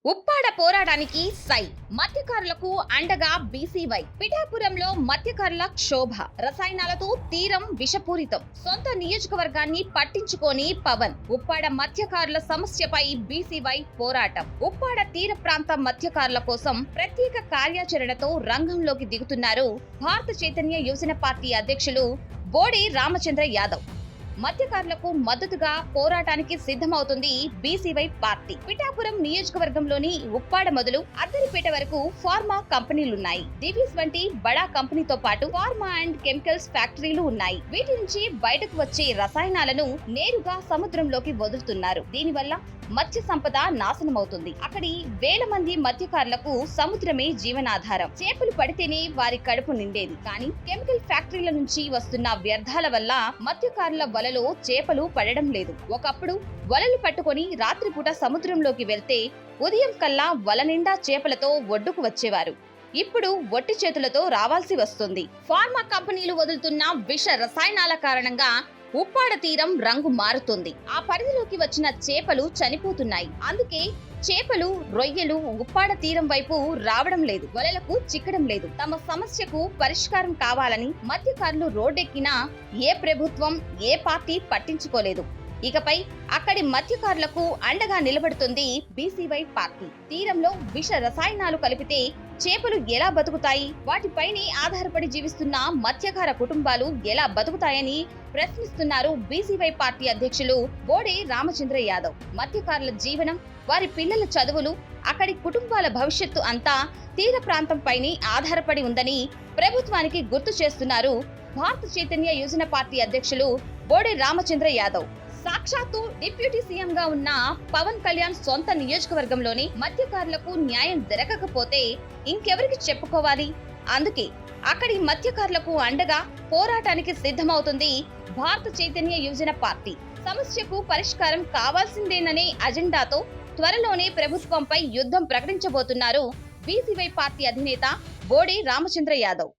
ఉప్పాడ పోరాటానికి సై మత్స్యకారులకు అండగా బీసీవై పిఠాపురంలో మత్స్యకారుల క్షోభ రసాయనాలతో తీరం విషపూరితం సొంత నియోజకవర్గాన్ని పట్టించుకోని పవన్ ఉప్పాడ మత్స్యకారుల సమస్యపై బీసీవై పోరాటం ఉప్పాడ తీర ప్రాంత మత్స్యకారుల కోసం ప్రత్యేక కార్యాచరణతో రంగంలోకి దిగుతున్నారు భారత చైతన్య యువజన పార్టీ అధ్యక్షులు బోడి రామచంద్ర యాదవ్. మత్స్యకారులకు మద్దతుగా పోరాటానికి సిద్ధమవుతుంది బీసీవై పార్టీ. పిఠాపురం నియోజకవర్గంలోని ఉప్పాడ మొదలు అద్దరిపేట వరకు ఫార్మా కంపెనీలున్నాయి. దివీస్ వంటి బడా కంపెనీతో పాటు ఫార్మా అండ్ కెమికల్స్ ఫ్యాక్టరీలు ఉన్నాయి. వీటి నుంచి బయటకు వచ్చే రసాయనాలను నేరుగా సముద్రంలోకి వదులుతున్నారు. దీనివల్ల మత్స్య సంపద నాశనమవుతుంది. అక్కడి వేల మంది మత్స్యకారులకు సముద్రమే జీవనాధారం. చేపలు పడితేనే వారి కడుపు నిండేది. కానీ కెమికల్ ఫ్యాక్టరీల నుంచి వస్తున్న వ్యర్థాల వల్ల మత్స్యకారుల వలలో చేపలు పడడం లేదు. ఒకప్పుడు వలలు పట్టుకొని రాత్రిపూట సముద్రంలోకి వెళ్తే ఉదయం కల్లా వల నిండా చేపలతో ఒడ్డుకు వచ్చేవారు. ఇప్పుడు ఒట్టి చేతులతో రావాల్సి వస్తుంది. ఫార్మా కంపెనీలు వదులుతున్న విష రసాయనాల కారణంగా ఉప్పాడ తీరం రంగు మారుతుంది. ఆ పరిధిలోకి వచ్చిన చేపలు చనిపోతున్నాయి. అందుకే చేపలు రొయ్యలు ఉప్పాడ తీరం వైపు రావడం లేదు, వలలకు చిక్కడం లేదు. తమ సమస్యకు పరిష్కారం కావాలని మత్స్యకారులు రోడ్డెక్కినా ఏ ప్రభుత్వం ఏ పార్టీ పట్టించుకోలేదు. ఇకపై అక్కడి మత్స్యకారులకు అండగా నిలబడుతుంది బీసీవై పార్టీ. తీరంలో విష రసాయనాలు కలిపితే చేపలు ఎలా బతుకుతాయి? వాటిపైనే ఆధారపడి జీవిస్తున్న మత్స్యకార కుటుంబాలు ఎలా బతుకుతాయని ప్రశ్నిస్తున్నారు బీసీవై పార్టీ అధ్యక్షులు బోడి రామచంద్ర యాదవ్. మత్స్యకారుల జీవనం, వారి పిల్లల చదువులు, అక్కడి కుటుంబాల భవిష్యత్తు అంతా తీర ప్రాంతంపైనే ఆధారపడి ఉందని ప్రభుత్వానికి గుర్తు చేస్తున్నారు భారత చైతన్య యువజన పార్టీ అధ్యక్షులు బోడి రామచంద్ర యాదవ్. సాక్షాత్తు డిప్యూటీ సీఎం గా ఉన్న పవన్ కళ్యాణ్ సొంత నియోజకవర్గంలోని మత్స్యకారులకు న్యాయం జరగకపోతే ఇంకెవరికి చెప్పుకోవాలి? అందుకే అక్కడి మత్స్యకారులకు అండగా పోరాటానికి సిద్ధమవుతుంది భారత చైతన్య యువజన పార్టీ. సమస్యకు పరిష్కారం కావాల్సిందేననే అజెండాతో త్వరలోనే ప్రభుత్వంపై యుద్ధం ప్రకటించబోతున్నారు బీసీవై పార్టీ అధినేత బోడి రామచంద్ర యాదవ్.